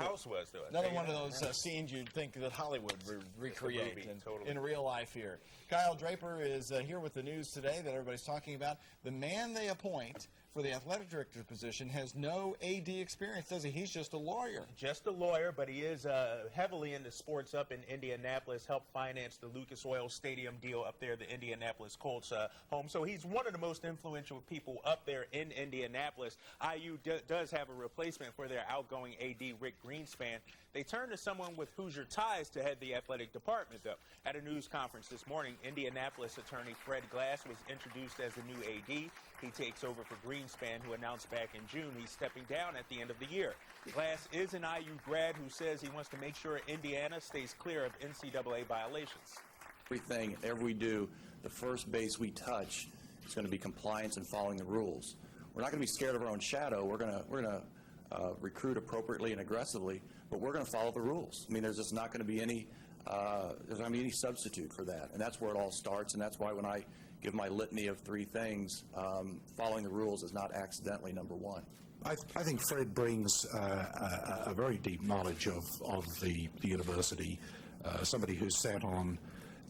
house was, though. Another one of those scenes you'd think that Hollywood would recreate totally. in real life here. Kyle Draper is here with the news today that everybody's talking about. The man they appoint for the athletic director position has no AD experience, does he? He's just a lawyer. Just a lawyer, but he is heavily into sports up in Indianapolis, helped finance the Lucas Oil Stadium deal up there, the Indianapolis Colts home. So he's one of the most influential people up there in Indianapolis. IU does have a replacement for their outgoing AD, Rick Greenspan. They turned to someone with Hoosier ties to head the athletic department, though. At a news conference this morning, Indianapolis attorney Fred Glass was introduced as the new AD. He takes over for Greenspan, who announced back in June he's stepping down at the end of the year. Glass is an IU grad who says he wants to make sure Indiana stays clear of NCAA violations. Everything, whatever we do, the first base we touch is going to be compliance and following the rules. We're not going to be scared of our own shadow. We're going to recruit appropriately and aggressively, but we're going to follow the rules. I mean, there's just not going to be any substitute for that, and that's where it all starts. And that's why when I give my litany of three things, following the rules is not accidentally number one. I think Fred brings a very deep knowledge of the university, somebody who's sat on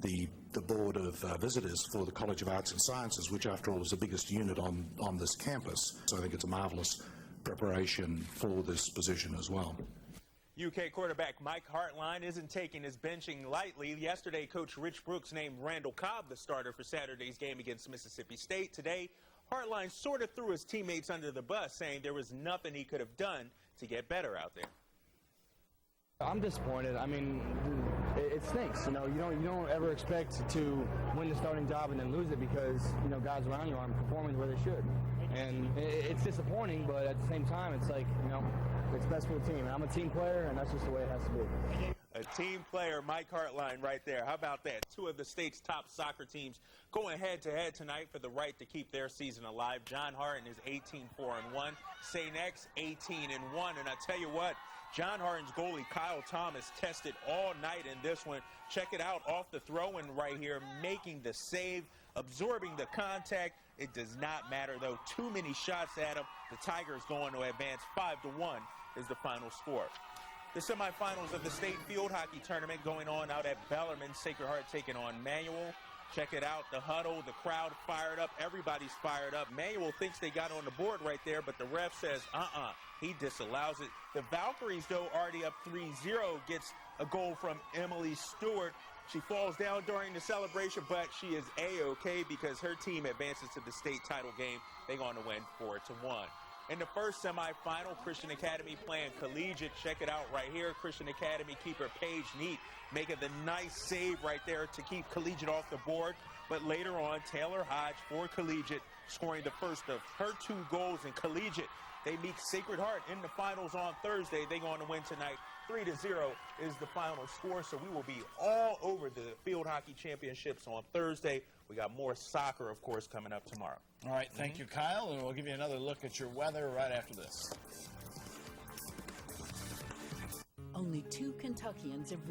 the board of visitors for the College of Arts and Sciences, which after all is the biggest unit on this campus. So I think it's a marvelous preparation for this position as well. UK quarterback Mike Hartline isn't taking his benching lightly. Yesterday, Coach Rich Brooks named Randall Cobb the starter for Saturday's game against Mississippi State. Today, Hartline sort of threw his teammates under the bus, saying there was nothing he could have done to get better out there. I'm disappointed. I mean, it stinks. You know, you don't ever expect to win the starting job and then lose it because, you know, guys around you aren't performing where they should. And it's disappointing, but at the same time, it's like, you know, it's best for the team. And I'm a team player, and that's just the way it has to be. A team player, Mike Hartline, right there. How about that? Two of the state's top soccer teams going head-to-head tonight for the right to keep their season alive. John Harton is 18-4-1. St. X 18-1. And I tell you what, John Harton's goalie, Kyle Thomas, tested all night in this one. Check it out off the throw-in right here, making the save, absorbing the contact. It does not matter, though. Too many shots at him. The Tigers going to advance 5-1 is the final score. The semifinals of the state field hockey tournament going on out at Bellarmine. Sacred Heart taking on Manual. Check it out, the huddle, the crowd fired up, everybody's fired up. Manual thinks they got on the board right there, but the ref says, he disallows it. The Valkyries, though, already up 3-0, gets a goal from Emily Stewart. She falls down during the celebration, but she is A-OK because her team advances to the state title game. They're going to win 4-1. In the first semifinal, Christian Academy playing Collegiate. Check it out right here. Christian Academy keeper Paige Neat making the nice save right there to keep Collegiate off the board. But later on, Taylor Hodge for Collegiate scoring the first of her 2 goals in Collegiate. They meet Sacred Heart in the finals on Thursday. They're going to win tonight. 3-0 is the final score, so we will be all over the field hockey championships on Thursday. We got more soccer, of course, coming up tomorrow. All right, thank you, Kyle, and we'll give you another look at your weather right after this. Only 2 Kentuckians have